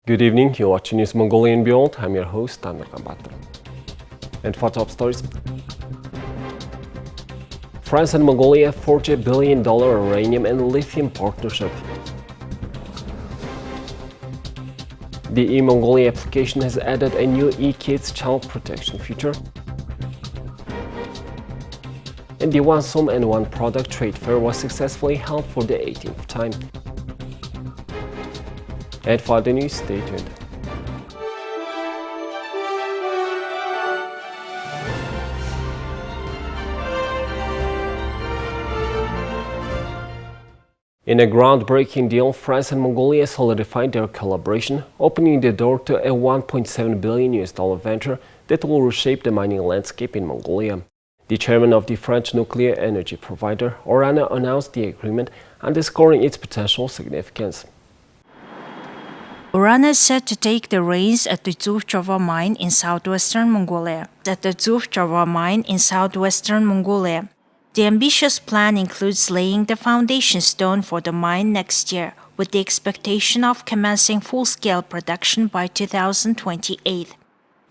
Good evening, you're watching Mongolian World. I'm your host, Tamer Kambatar. And for top stories, France and Mongolia forge $1 billion uranium and lithium partnership. The E-Mongolia application has added a new EKids child protection feature. And the One Soum and One Product trade fair was successfully held for the 18th time. And for the news, stay tuned. In a groundbreaking deal, France and Mongolia solidified their collaboration, opening the door to a $1.7 billion venture that will reshape the mining landscape in Mongolia. The chairman of the French nuclear energy provider, Orano, announced the agreement, underscoring its potential significance. Orano is set to take the reins at the Zhuvchova mine in southwestern Mongolia. The ambitious plan includes laying the foundation stone for the mine next year, with the expectation of commencing full-scale production by 2028.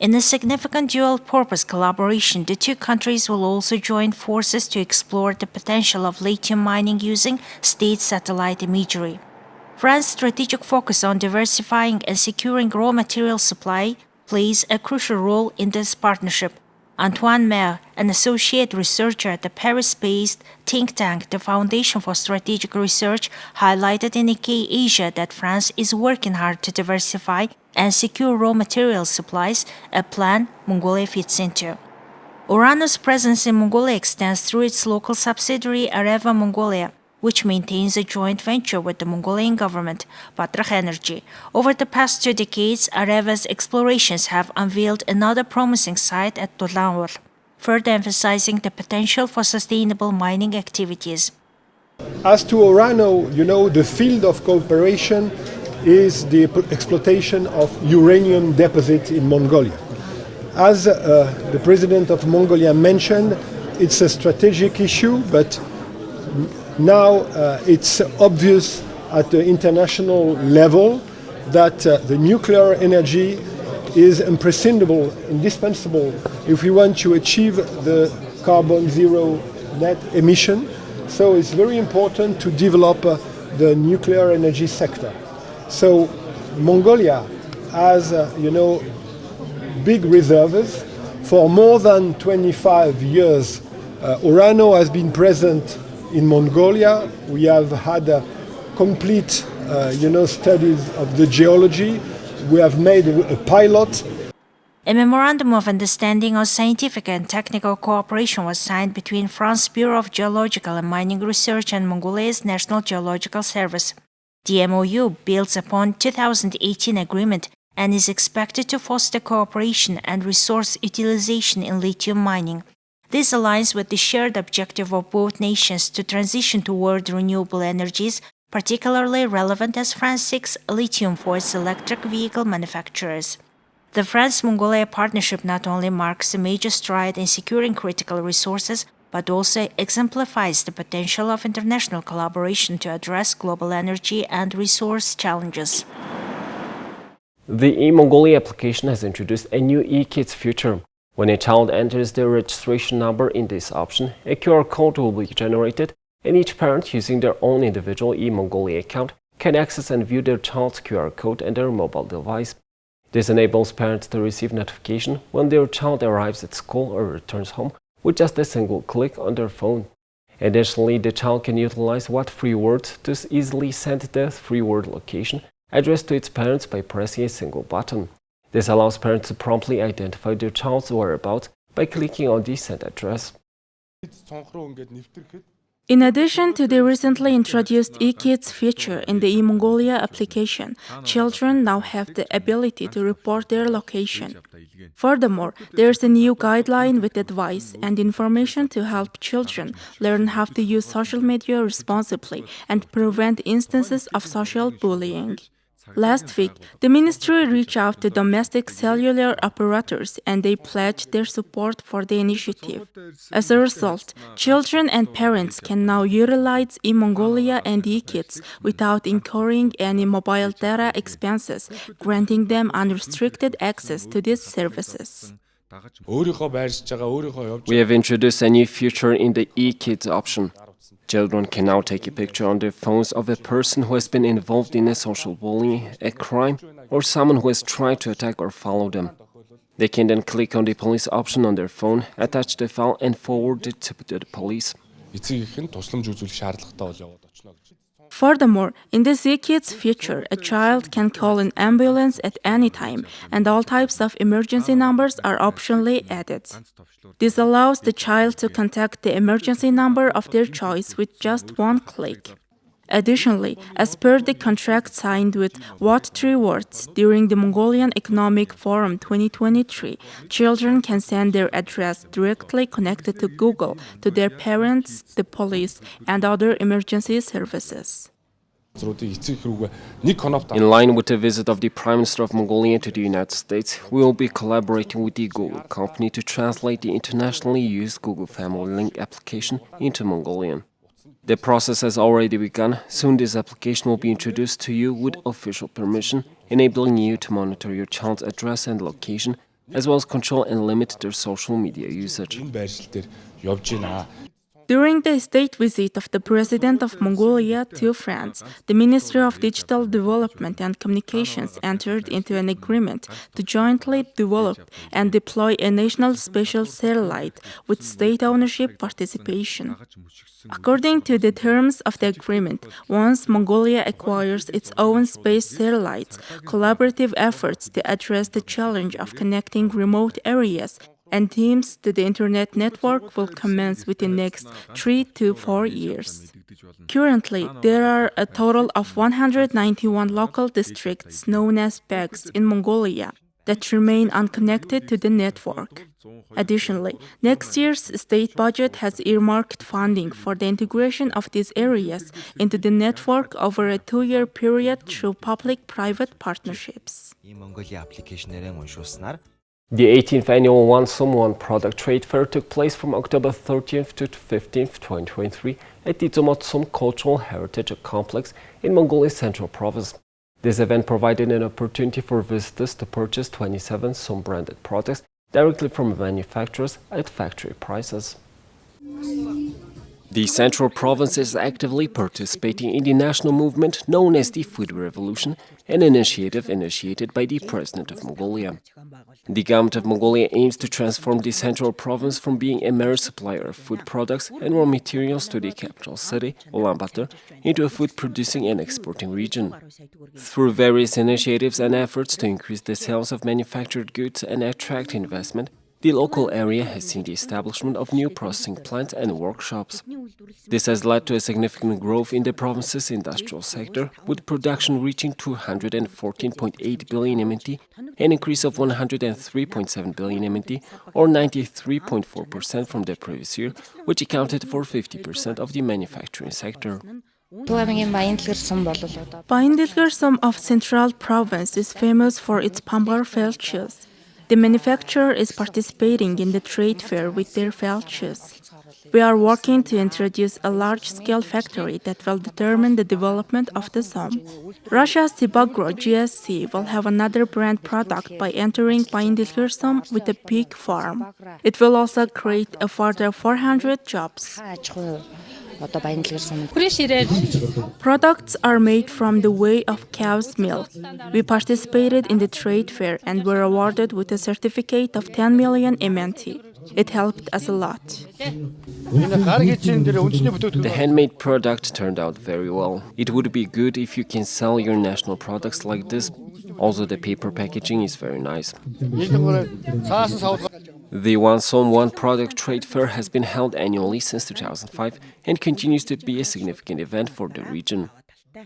In a significant dual-purpose collaboration, the two countries will also join forces to explore the potential of lithium mining using state satellite imagery. France's strategic focus on diversifying and securing raw material supply plays a crucial role in this partnership. Antoine Maire, an associate researcher at the Paris-based think tank the Foundation for Strategic Research, highlighted in EKAsia that France is working hard to diversify and secure raw material supplies, a plan Mongolia fits into. Orano's presence in Mongolia extends through its local subsidiary Areva Mongolia, which maintains a joint venture with the Mongolian government, Patrakh Energy. Over the past 2 decades, Areva's explorations have unveiled another promising site at Tolanur, further emphasizing the potential for sustainable mining activities. As to Orano, the field of cooperation is the exploitation of uranium deposits in Mongolia. As the president of Mongolia mentioned, it's a strategic issue, but now it's obvious at the international level that the nuclear energy is imprescindible, indispensable if we want to achieve the carbon zero net emission. So it's very important to develop the nuclear energy sector. So Mongolia has, big reserves. For more than 25 years, Orano has been present in Mongolia. We have had complete, studies of the geology. We have made a pilot. A memorandum of understanding on scientific and technical cooperation was signed between France's Bureau of Geological and Mining Research and Mongolia's National Geological Service. The MOU builds upon 2018 agreement and is expected to foster cooperation and resource utilization in lithium mining. This aligns with the shared objective of both nations to transition toward renewable energies, particularly relevant as France seeks lithium for its electric vehicle manufacturers. The France-Mongolia partnership not only marks a major stride in securing critical resources, but also exemplifies the potential of international collaboration to address global energy and resource challenges. The E-Mongolia application has introduced a new EKids feature. When a child enters their registration number in this option, a QR code will be generated, and each parent using their own individual E-Mongolia account can access and view their child's QR code on their mobile device. This enables parents to receive notification when their child arrives at school or returns home with just a single click on their phone. Additionally, the child can utilize what free words to easily send the free word location addressed to its parents by pressing a single button. This allows parents to promptly identify their child's whereabouts by clicking on the sent address. In addition to the recently introduced EKids feature in the E-Mongolia application, children now have the ability to report their location. Furthermore, there is a new guideline with advice and information to help children learn how to use social media responsibly and prevent instances of social bullying. Last week, the ministry reached out to domestic cellular operators and they pledged their support for the initiative. As a result, children and parents can now utilize E-Mongolia and EKids without incurring any mobile data expenses, granting them unrestricted access to these services. We have introduced a new feature in the EKids option. Children can now take a picture on their phones of a person who has been involved in a social bullying, a crime, or someone who has tried to attack or follow them. They can then click on the police option on their phone, attach the file, and forward it to the police. Furthermore, in the EKids feature, a child can call an ambulance at any time, and all types of emergency numbers are optionally added. This allows the child to contact the emergency number of their choice with just one click. Additionally, as per the contract signed with What 3 Words during the Mongolian Economic Forum 2023, children can send their address directly connected to Google to their parents, the police, and other emergency services. In line with the visit of the Prime Minister of Mongolia to the United States, we will be collaborating with the Google company to translate the internationally used Google Family Link application into Mongolian. The process has already begun. Soon this application will be introduced to you with official permission, enabling you to monitor your child's address and location, as well as control and limit their social media usage. During the state visit of the President of Mongolia to France, the Ministry of Digital Development and Communications entered into an agreement to jointly develop and deploy a national spatial satellite with state ownership participation. According to the terms of the agreement, once Mongolia acquires its own space satellites, collaborative efforts to address the challenge of connecting remote areas and teams to the internet network will commence within the next 3 to 4 years. Currently, there are a total of 191 local districts known as PEGs in Mongolia that remain unconnected to the network. Additionally, next year's state budget has earmarked funding for the integration of these areas into the network over a 2-year period through public-private partnerships. The 18th annual One Soum One product trade fair took place from October 13th to 15th, 2023 at the Soum Cultural Heritage Complex in Mongolia's Central Province. This event provided an opportunity for visitors to purchase 27 Soum branded products directly from manufacturers at factory prices. The Central Province is actively participating in the national movement known as the Food Revolution, an initiative initiated by the President of Mongolia. The government of Mongolia aims to transform the Central Province from being a mere supplier of food products and raw materials to the capital city, Ulaanbaatar, into a food-producing and exporting region. Through various initiatives and efforts to increase the sales of manufactured goods and attract investment, the local area has seen the establishment of new processing plants and workshops. This has led to a significant growth in the province's industrial sector, with production reaching 214.8 billion MNT, an increase of 103.7 billion MNT, or 93.4% from the previous year, which accounted for 50% of the manufacturing sector. Bayındilgir Soum of Central Province is famous for its pambar felt shoes. The manufacturer is participating in the trade fair with their felt shoes. We are working to introduce a large-scale factory that will determine the development of the soum. Russia's Sibagro GSC will have another brand product by entering Bayındilgir Soum with a pig farm. It will also create a further 400 jobs. Products are made from the whey of cow's milk. We participated in the trade fair and were awarded with a certificate of 10 million MNT. It helped us a lot. The handmade product turned out very well. It would be good if you can sell your national products like this. Also, the paper packaging is very nice. The One Soum One product trade fair has been held annually since 2005 and continues to be a significant event for the region.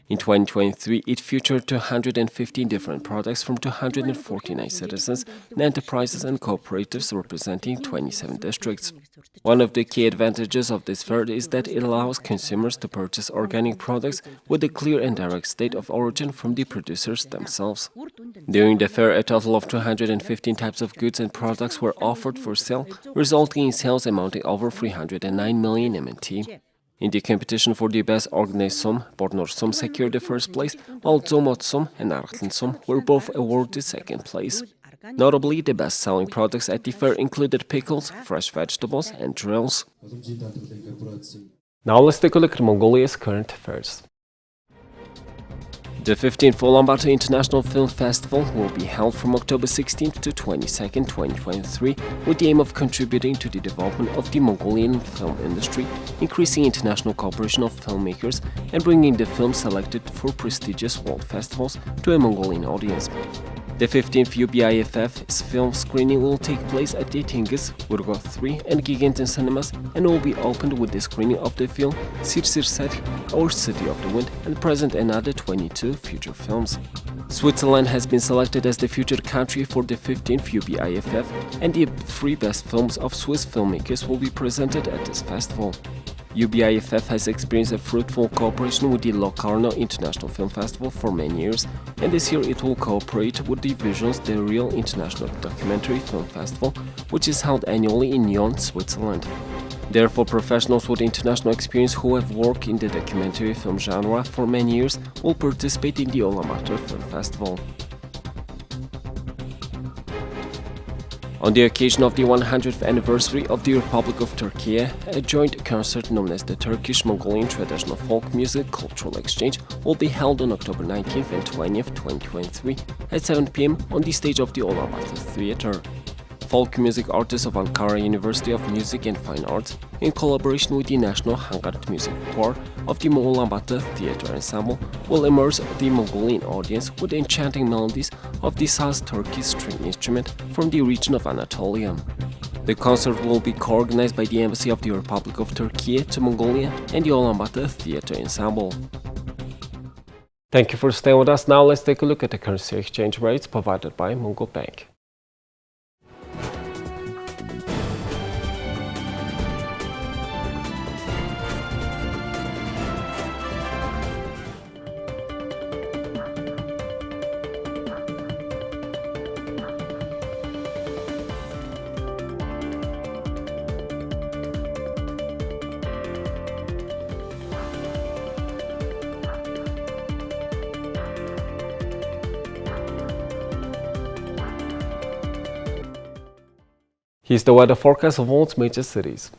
In 2023, it featured 215 different products from 249 citizens and enterprises and cooperatives representing 27 districts. One of the key advantages of this fair is that it allows consumers to purchase organic products with a clear and direct state of origin from the producers themselves. During the fair, a total of 215 types of goods and products were offered for sale, resulting in sales amounting over 309 million MNT. In the competition for the best organized soum, Bornor soum secured the first place, while Zomot soum and Artlan soum were both awarded second place. Notably, the best-selling products at the fair included pickles, fresh vegetables and drills. Now let's take a look at Mongolia's current affairs. The 15th Ulaanbaatar International Film Festival will be held from October 16th to 22nd, 2023, with the aim of contributing to the development of the Mongolian film industry, increasing international cooperation of filmmakers, and bringing the films selected for prestigious world festivals to a Mongolian audience. The 15th UBIFF's film screening will take place at the Tingis, Urgo 3 and Giganten cinemas and will be opened with the screening of the film Sirsirset or City of the Wind and present another 22 future films. Switzerland has been selected as the future country for the 15th UBIFF, and the 3 best films of Swiss filmmakers will be presented at this festival. UBIFF has experienced a fruitful cooperation with the Locarno International Film Festival for many years, and this year it will cooperate with the Visions the Real International Documentary Film Festival, which is held annually in Nyon, Switzerland. Therefore, professionals with international experience who have worked in the documentary film genre for many years will participate in the Ulaanbaatar Film Festival. On the occasion of the 100th anniversary of the Republic of Turkey, a joint concert known as the Turkish-Mongolian Traditional Folk Music Cultural Exchange will be held on October 19th and 20th, 2023 at 7 p.m. on the stage of the Ulaanbaatar Theatre. Folk music artists of Ankara University of Music and Fine Arts, in collaboration with the National Hangard Music Corps of the Ulaanbaatar Theatre Ensemble, will immerse the Mongolian audience with enchanting melodies of the saz Turkish string instrument from the region of Anatolia. The concert will be co-organized by the Embassy of the Republic of Turkey to Mongolia and the Ulaanbaatar Theatre Ensemble. Thank you for staying with us. Now let's take a look at the currency exchange rates provided by Mongol Bank. Here's the weather forecast of all its major cities.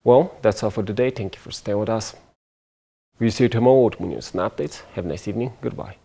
Well, that's all for today. Thank you for staying with us. We'll see you tomorrow with more news and updates. Have a nice evening. Goodbye.